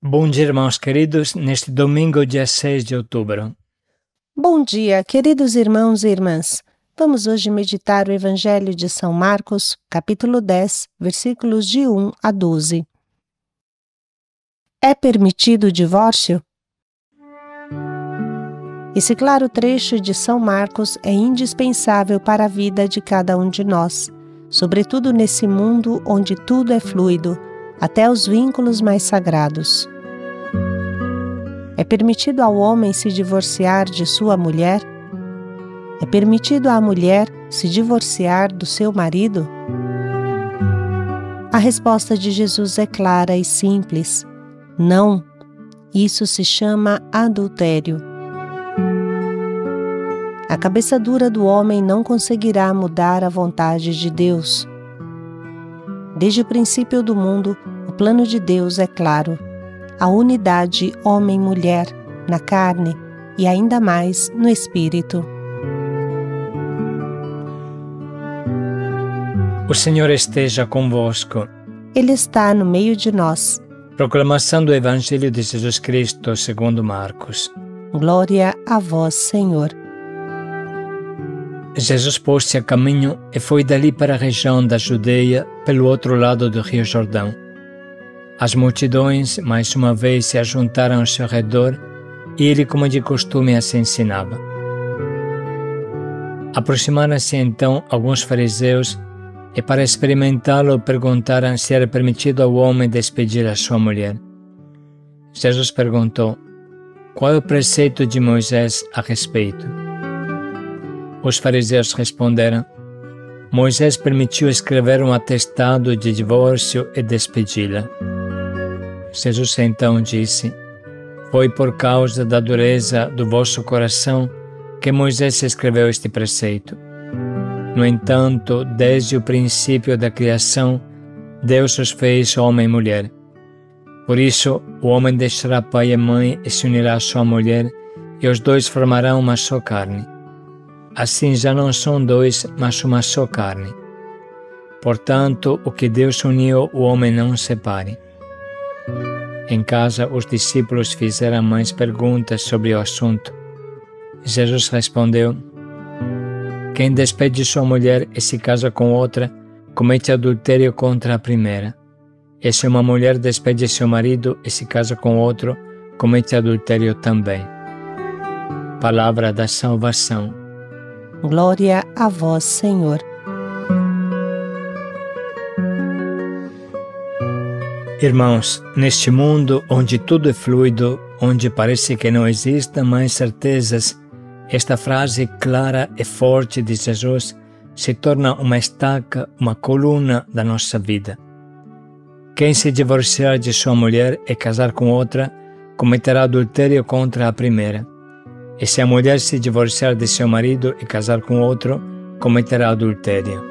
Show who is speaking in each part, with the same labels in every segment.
Speaker 1: Bom dia, irmãos queridos, neste domingo, dia 6 de outubro.
Speaker 2: Bom dia, queridos irmãos e irmãs. Vamos hoje meditar o Evangelho de São Marcos, capítulo 10, versículos de 1 a 12. É permitido o divórcio? Esse claro trecho de São Marcos é indispensável para a vida de cada um de nós, sobretudo nesse mundo onde tudo é fluido, até os vínculos mais sagrados. É permitido ao homem se divorciar de sua mulher? É permitido à mulher se divorciar do seu marido? A resposta de Jesus é clara e simples: não. Isso se chama adultério. A cabeça dura do homem não conseguirá mudar a vontade de Deus. Desde o princípio do mundo, o plano de Deus é claro: a unidade homem-mulher na carne e ainda mais no espírito.
Speaker 1: O Senhor esteja convosco.
Speaker 2: Ele está no meio de nós.
Speaker 1: Proclamação do Evangelho de Jesus Cristo segundo Marcos.
Speaker 2: Glória a vós, Senhor.
Speaker 1: Jesus pôs-se a caminho e foi dali para a região da Judeia, pelo outro lado do Rio Jordão. As multidões, mais uma vez, se ajuntaram ao seu redor e ele, como de costume, as ensinava. Aproximaram-se então alguns fariseus e, para experimentá-lo, perguntaram se era permitido ao homem despedir a sua mulher. Jesus perguntou: qual é o preceito de Moisés a respeito? Os fariseus responderam: Moisés permitiu escrever um atestado de divórcio e despedi-la. Jesus então disse: foi por causa da dureza do vosso coração que Moisés escreveu este preceito. No entanto, desde o princípio da criação, Deus os fez homem e mulher. Por isso, o homem deixará pai e mãe e se unirá à sua mulher, e os dois formarão uma só carne. Assim já não são dois, mas uma só carne. Portanto, o que Deus uniu, o homem não separe. Em casa, os discípulos fizeram mais perguntas sobre o assunto. Jesus respondeu: quem despede sua mulher e se casa com outra, comete adultério contra a primeira. E se uma mulher despede seu marido e se casa com outro, comete adultério também. Palavra da salvação.
Speaker 2: Glória a vós, Senhor.
Speaker 1: Irmãos, neste mundo onde tudo é fluido, onde parece que não existem mais certezas, esta frase clara e forte de Jesus se torna uma estaca, uma coluna da nossa vida. Quem se divorciar de sua mulher e casar com outra, cometerá adultério contra a primeira. E se a mulher se divorciar de seu marido e casar com outro, cometerá adultério.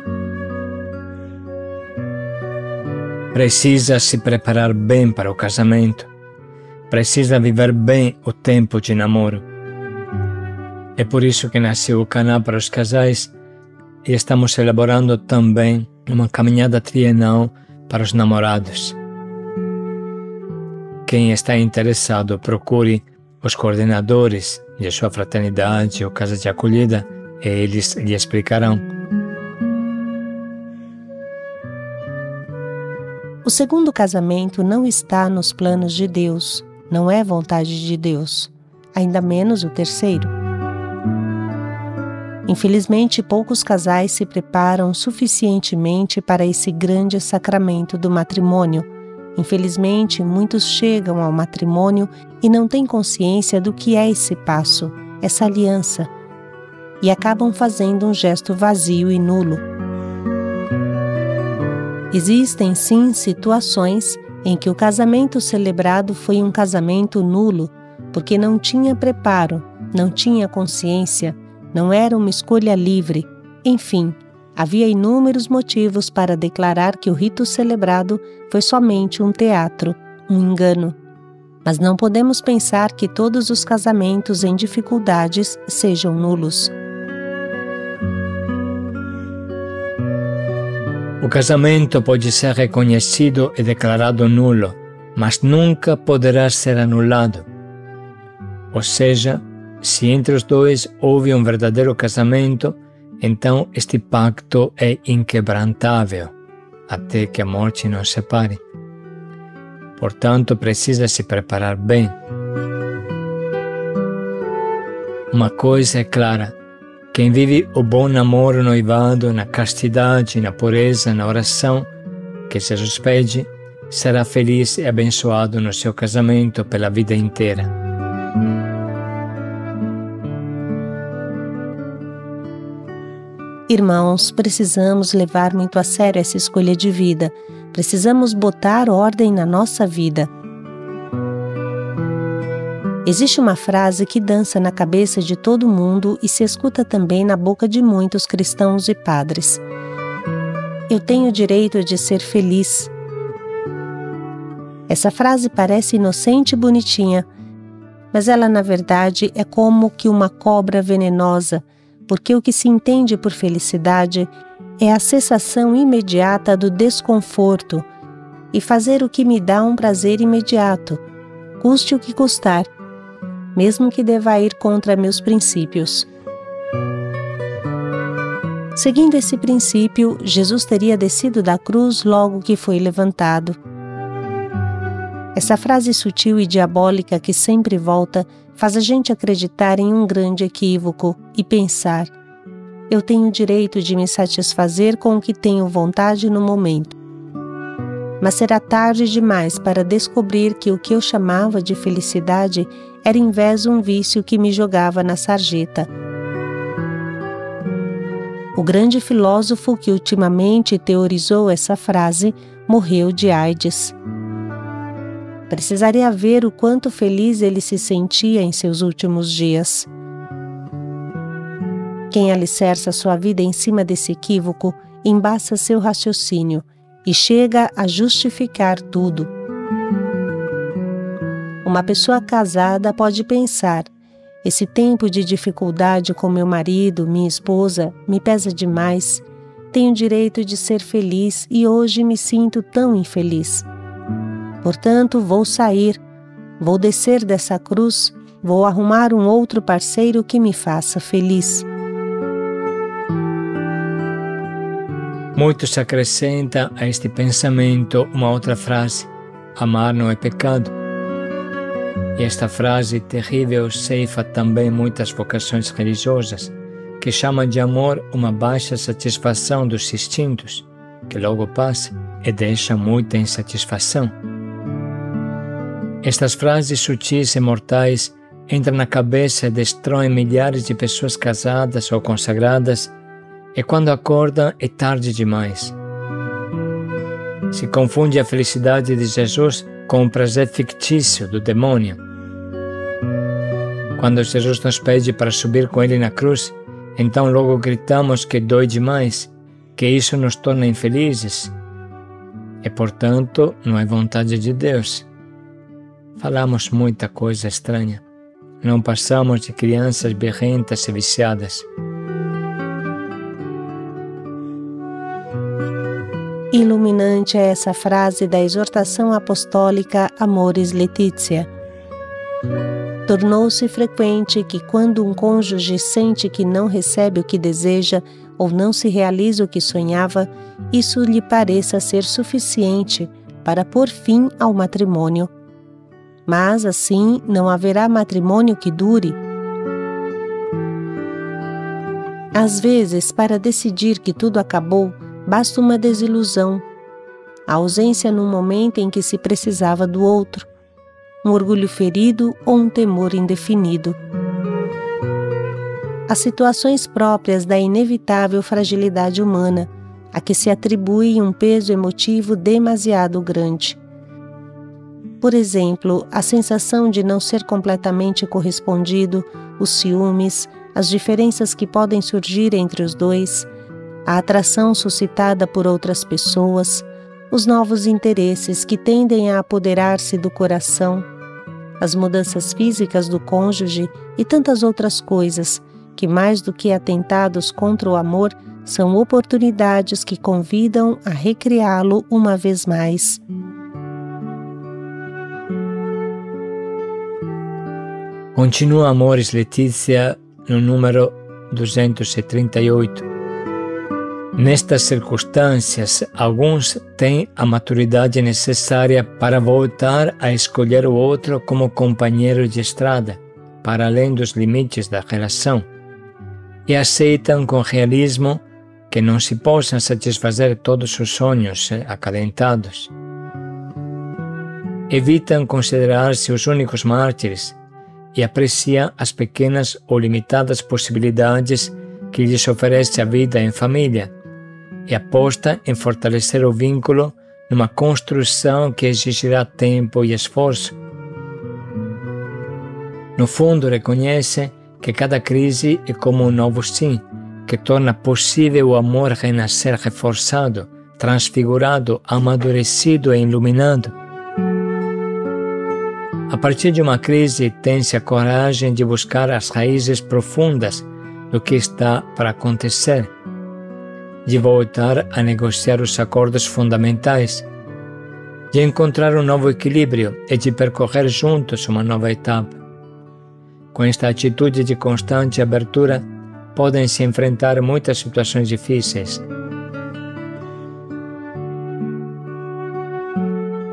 Speaker 1: Precisa se preparar bem para o casamento. Precisa viver bem o tempo de namoro. É por isso que nasceu o Caná para os casais e estamos elaborando também uma caminhada trienal para os namorados. Quem está interessado, procure os coordenadores de sua fraternidade ou casa de acolhida e eles lhe explicarão.
Speaker 2: O segundo casamento não está nos planos de Deus, não é vontade de Deus, ainda menos o terceiro. Infelizmente, poucos casais se preparam suficientemente para esse grande sacramento do matrimônio. Infelizmente, muitos chegam ao matrimônio e não têm consciência do que é esse passo, essa aliança, e acabam fazendo um gesto vazio e nulo. Existem, sim, situações em que o casamento celebrado foi um casamento nulo, porque não tinha preparo, não tinha consciência, não era uma escolha livre, enfim, havia inúmeros motivos para declarar que o rito celebrado foi somente um teatro, um engano. Mas não podemos pensar que todos os casamentos em dificuldades sejam nulos.
Speaker 1: O casamento pode ser reconhecido e declarado nulo, mas nunca poderá ser anulado. Ou seja, se entre os dois houve um verdadeiro casamento, então este pacto é inquebrantável, até que a morte nos separe. Portanto, precisa se preparar bem. Uma coisa é clara: quem vive o bom namoro noivado na castidade, na pureza, na oração, que Jesus pede, será feliz e abençoado no seu casamento pela vida inteira.
Speaker 2: Irmãos, precisamos levar muito a sério essa escolha de vida. Precisamos botar ordem na nossa vida. Existe uma frase que dança na cabeça de todo mundo e se escuta também na boca de muitos cristãos e padres. Eu tenho o direito de ser feliz. Essa frase parece inocente e bonitinha, mas ela na verdade é como que uma cobra venenosa, porque o que se entende por felicidade é a cessação imediata do desconforto e fazer o que me dá um prazer imediato, custe o que custar, mesmo que deva ir contra meus princípios. Seguindo esse princípio, Jesus teria descido da cruz logo que foi levantado. Essa frase sutil e diabólica que sempre volta faz a gente acreditar em um grande equívoco e pensar: eu tenho o direito de me satisfazer com o que tenho vontade no momento. Mas será tarde demais para descobrir que o que eu chamava de felicidade era em vez um vício que me jogava na sarjeta. O grande filósofo que ultimamente teorizou essa frase morreu de AIDS. Precisaria ver o quanto feliz ele se sentia em seus últimos dias. Quem alicerça sua vida em cima desse equívoco embaça seu raciocínio e chega a justificar tudo. Uma pessoa casada pode pensar: esse tempo de dificuldade com meu marido, minha esposa, me pesa demais. Tenho direito de ser feliz e hoje me sinto tão infeliz. Portanto, vou sair, vou descer dessa cruz, vou arrumar um outro parceiro que me faça feliz.
Speaker 1: Muitos acrescentam a este pensamento uma outra frase: amar não é pecado. E esta frase terrível ceifa também muitas vocações religiosas, que chamam de amor uma baixa satisfação dos instintos, que logo passa e deixa muita insatisfação. Estas frases sutis e mortais entram na cabeça e destroem milhares de pessoas casadas ou consagradas, e quando acordam é tarde demais. Se confunde a felicidade de Jesus com o prazer fictício do demônio. Quando Jesus nos pede para subir com Ele na cruz, então logo gritamos que dói demais, que isso nos torna infelizes. E, portanto, não é vontade de Deus. Falamos muita coisa estranha. Não passamos de crianças berrentas e viciadas.
Speaker 2: Iluminante é essa frase da exortação apostólica Amoris Laetitia. Tornou-se frequente que quando um cônjuge sente que não recebe o que deseja ou não se realiza o que sonhava, isso lhe pareça ser suficiente para pôr fim ao matrimônio. Mas assim não haverá matrimônio que dure. Às vezes, para decidir que tudo acabou, basta uma desilusão, a ausência num momento em que se precisava do outro, um orgulho ferido ou um temor indefinido. As situações próprias da inevitável fragilidade humana, a que se atribui um peso emotivo demasiado grande. Por exemplo, a sensação de não ser completamente correspondido, os ciúmes, as diferenças que podem surgir entre os dois, a atração suscitada por outras pessoas, os novos interesses que tendem a apoderar-se do coração, as mudanças físicas do cônjuge e tantas outras coisas que, mais do que atentados contra o amor, são oportunidades que convidam a recriá-lo uma vez mais.
Speaker 1: Continua Amoris Laetitia no número 238. Nestas circunstâncias, alguns têm a maturidade necessária para voltar a escolher o outro como companheiro de estrada, para além dos limites da relação, e aceitam com realismo que não se possam satisfazer todos os sonhos acalentados. Evitam considerar-se os únicos mártires e apreciam as pequenas ou limitadas possibilidades que lhes oferece a vida em família, e aposta em fortalecer o vínculo numa construção que exigirá tempo e esforço. No fundo, reconhece que cada crise é como um novo sim, que torna possível o amor renascer reforçado, transfigurado, amadurecido e iluminado. A partir de uma crise, tem-se a coragem de buscar as raízes profundas do que está para acontecer, de voltar a negociar os acordos fundamentais, de encontrar um novo equilíbrio e de percorrer juntos uma nova etapa. Com esta atitude de constante abertura, podem-se enfrentar muitas situações difíceis.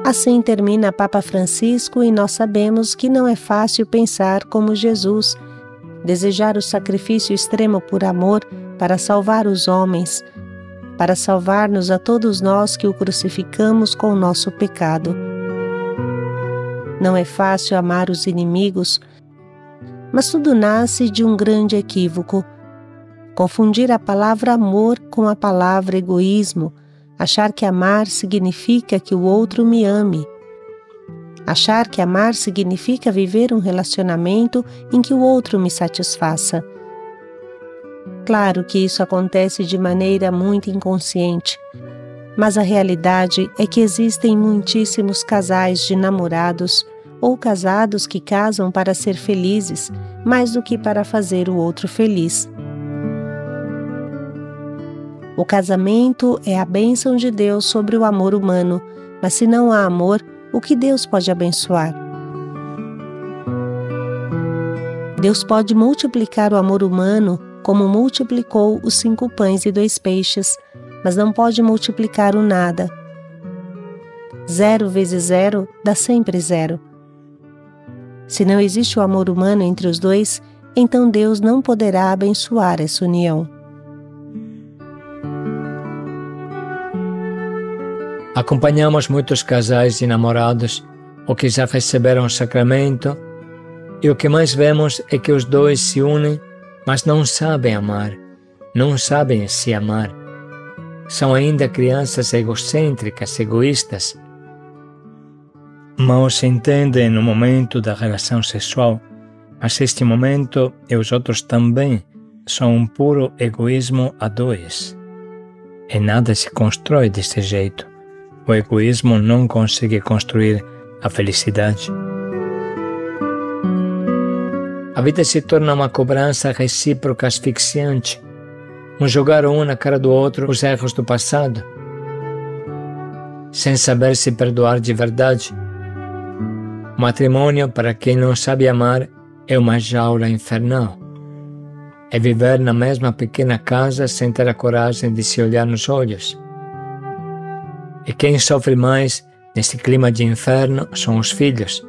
Speaker 2: Assim termina Papa Francisco, e nós sabemos que não é fácil pensar como Jesus, desejar o sacrifício extremo por amor para salvar os homens, para salvar-nos a todos nós que o crucificamos com o nosso pecado. Não é fácil amar os inimigos, mas tudo nasce de um grande equívoco: confundir a palavra amor com a palavra egoísmo, achar que amar significa que o outro me ame, achar que amar significa viver um relacionamento em que o outro me satisfaça. Claro que isso acontece de maneira muito inconsciente, mas a realidade é que existem muitíssimos casais de namorados ou casados que casam para ser felizes, mais do que para fazer o outro feliz. O casamento é a bênção de Deus sobre o amor humano, mas se não há amor, o que Deus pode abençoar? Deus pode multiplicar o amor humano como multiplicou os 5 pães e 2 peixes, mas não pode multiplicar o nada. 0 vezes 0 dá sempre 0. Se não existe o amor humano entre os dois, então Deus não poderá abençoar essa união.
Speaker 1: Acompanhamos muitos casais de namorados ou que já receberam o sacramento, e o que mais vemos é que os dois se unem, mas não sabem amar, não sabem se amar. São ainda crianças egocêntricas, egoístas. Mal se entendem no momento da relação sexual, mas este momento e os outros também são um puro egoísmo a dois. E nada se constrói desse jeito. O egoísmo não consegue construir a felicidade. A vida se torna uma cobrança recíproca asfixiante, jogar um na cara do outro os erros do passado, sem saber se perdoar de verdade. O matrimônio, para quem não sabe amar, é uma jaula infernal. É viver na mesma pequena casa sem ter a coragem de se olhar nos olhos. E quem sofre mais nesse clima de inferno são os filhos.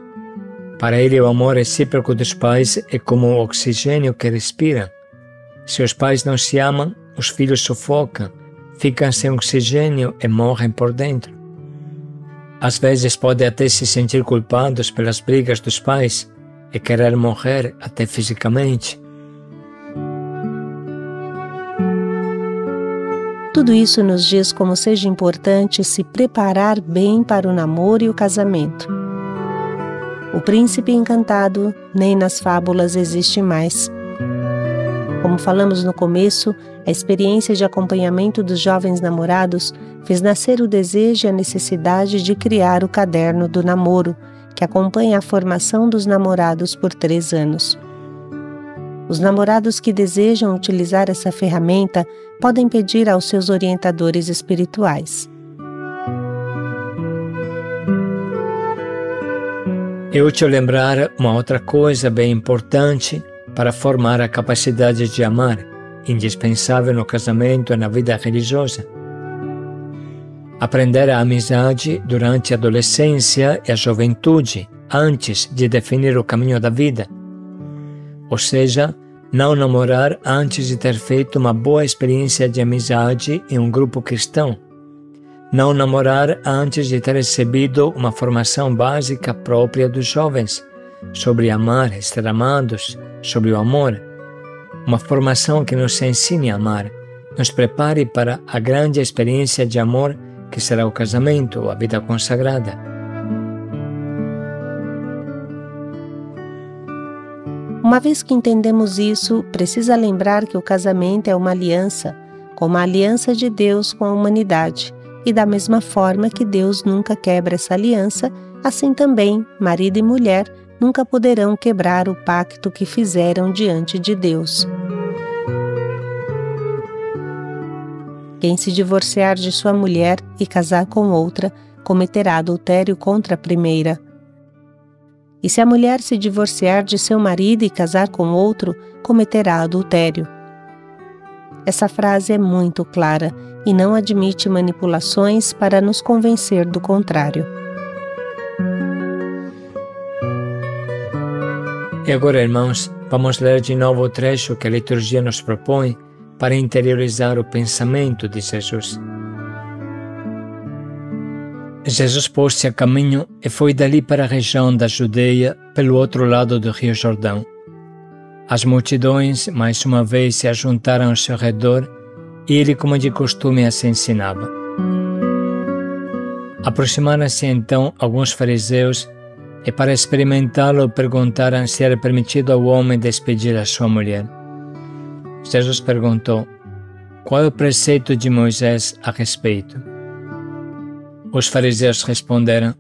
Speaker 1: Para ele, o amor recíproco dos pais é como o oxigênio que respiram. Se os pais não se amam, os filhos sufocam, ficam sem oxigênio e morrem por dentro. Às vezes podem até se sentir culpados pelas brigas dos pais e querer morrer até fisicamente.
Speaker 2: Tudo isso nos diz como seja importante se preparar bem para o namoro e o casamento. O príncipe encantado nem nas fábulas existe mais. Como falamos no começo, a experiência de acompanhamento dos jovens namorados fez nascer o desejo e a necessidade de criar o caderno do namoro, que acompanha a formação dos namorados por 3 anos. Os namorados que desejam utilizar essa ferramenta podem pedir aos seus orientadores espirituais.
Speaker 1: É útil lembrar uma outra coisa bem importante para formar a capacidade de amar, indispensável no casamento e na vida religiosa. Aprender a amizade durante a adolescência e a juventude, antes de definir o caminho da vida. Ou seja, não namorar antes de ter feito uma boa experiência de amizade em um grupo cristão. Não namorar antes de ter recebido uma formação básica própria dos jovens, sobre amar, ser amados, sobre o amor. Uma formação que nos ensine a amar, nos prepare para a grande experiência de amor que será o casamento ou a vida consagrada.
Speaker 2: Uma vez que entendemos isso, precisa lembrar que o casamento é uma aliança, como a aliança de Deus com a humanidade. E da mesma forma que Deus nunca quebra essa aliança, assim também marido e mulher nunca poderão quebrar o pacto que fizeram diante de Deus. Quem se divorciar de sua mulher e casar com outra, cometerá adultério contra a primeira. E se a mulher se divorciar de seu marido e casar com outro, cometerá adultério. Essa frase é muito clara e não admite manipulações para nos convencer do contrário.
Speaker 1: E agora, irmãos, vamos ler de novo o trecho que a liturgia nos propõe para interiorizar o pensamento de Jesus. Jesus pôs-se a caminho e foi dali para a região da Judeia, pelo outro lado do rio Jordão. As multidões, mais uma vez, se ajuntaram ao seu redor e ele, como de costume, as ensinava. Aproximaram-se então alguns fariseus e, para experimentá-lo, perguntaram se era permitido ao homem despedir a sua mulher. Jesus perguntou: qual é o preceito de Moisés a respeito? Os fariseus responderam: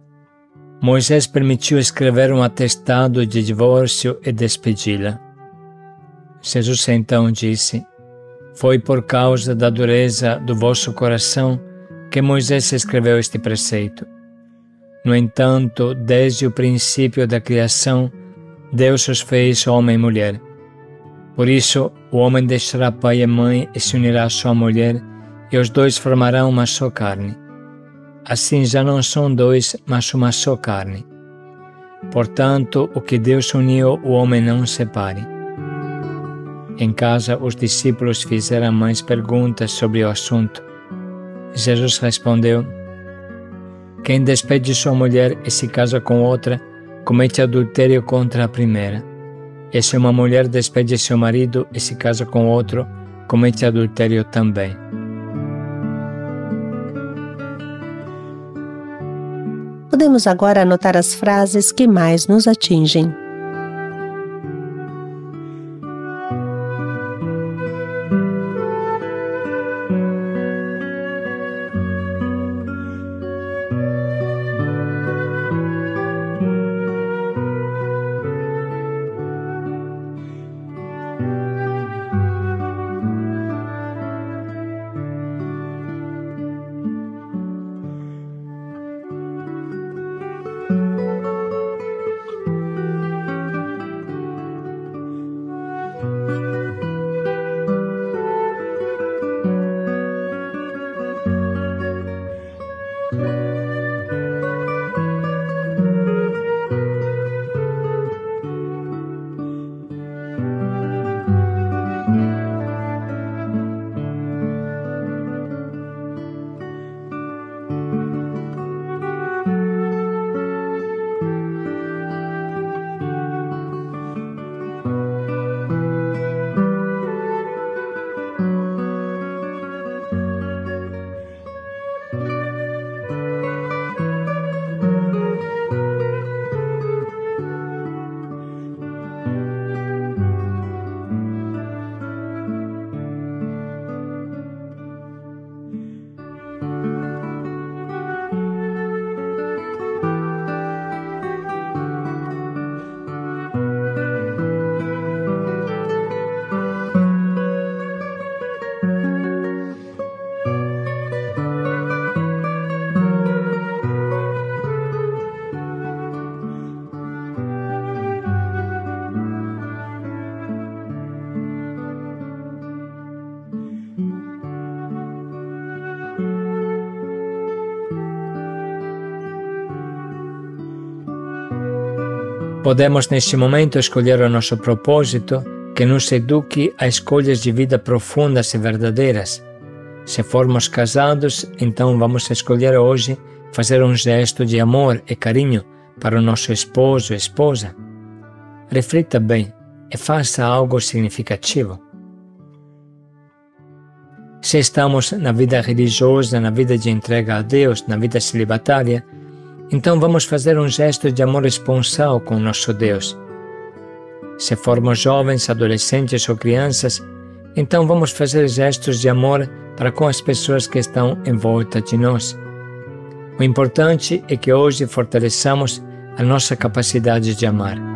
Speaker 1: Moisés permitiu escrever um atestado de divórcio e despedi-la. Jesus então disse: foi por causa da dureza do vosso coração que Moisés escreveu este preceito. No entanto, desde o princípio da criação, Deus os fez homem e mulher. Por isso, o homem deixará pai e mãe e se unirá à sua mulher, e os dois formarão uma só carne. Assim já não são dois, mas uma só carne. Portanto, o que Deus uniu, o homem não separe. Em casa, os discípulos fizeram mais perguntas sobre o assunto. Jesus respondeu: quem despede sua mulher e se casa com outra, comete adultério contra a primeira. E se uma mulher despede seu marido e se casa com outro, comete adultério também.
Speaker 2: Podemos agora anotar as frases que mais nos atingem.
Speaker 1: Podemos neste momento escolher o nosso propósito, que nos eduque a escolhas de vida profundas e verdadeiras. Se formos casados, então vamos escolher hoje fazer um gesto de amor e carinho para o nosso esposo ou esposa. Reflita bem e faça algo significativo. Se estamos na vida religiosa, na vida de entrega a Deus, na vida celibatária, então vamos fazer um gesto de amor esponsal com o nosso Deus. Se formos jovens, adolescentes ou crianças, então vamos fazer gestos de amor para com as pessoas que estão em volta de nós. O importante é que hoje fortaleçamos a nossa capacidade de amar.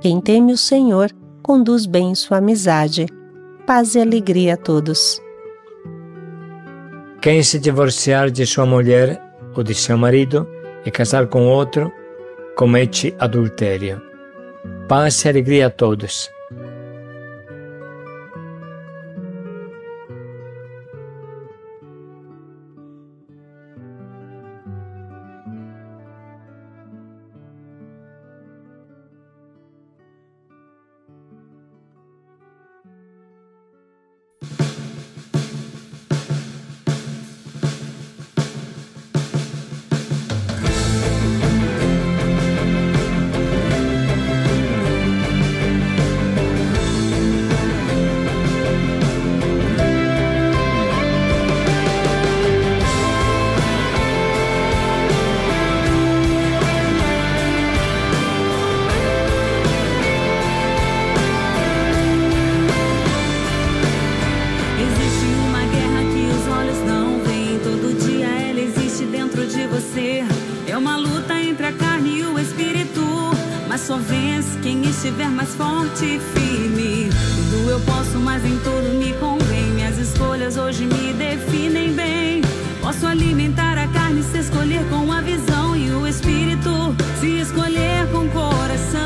Speaker 2: Quem teme o Senhor conduz bem sua amizade. Paz e alegria a todos.
Speaker 1: Quem se divorciar de sua mulher ou de seu marido e casar com outro, comete adultério. Paz e alegria a todos.
Speaker 3: Só vence quem estiver mais forte e firme. Tudo eu posso, mas em tudo me convém. Minhas escolhas hoje me definem bem. Posso alimentar a carne se escolher com a visão, e o espírito se escolher com o coração.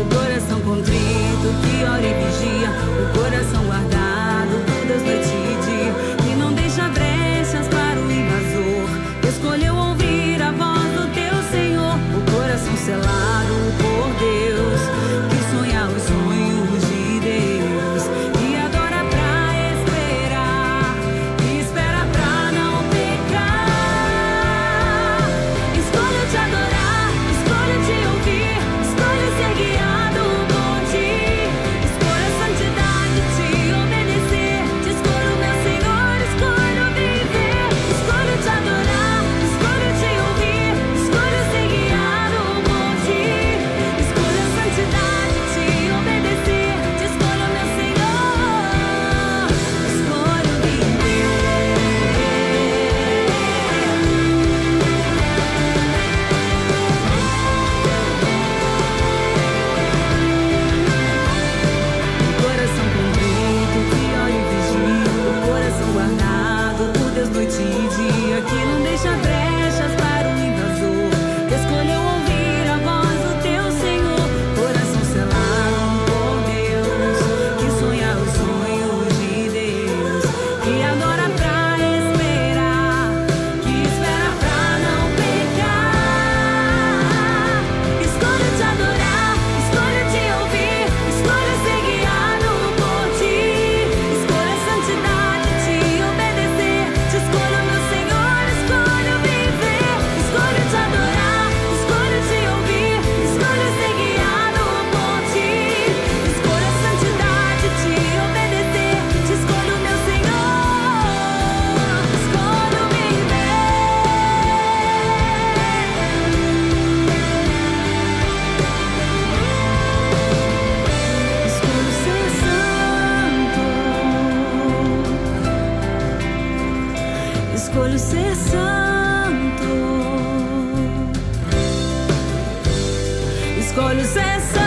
Speaker 3: O coração contrito que ora e vigia, o coração guardado por Deus noite e dia, que não deixa brechas para o invasor. Escolheu ouvir a voz do teu Senhor, o coração selado por Deus, que sonha os sonhos de Deus e adora pra esperar, e espera pra não pecar. Escolho te adorar. escolho cessar.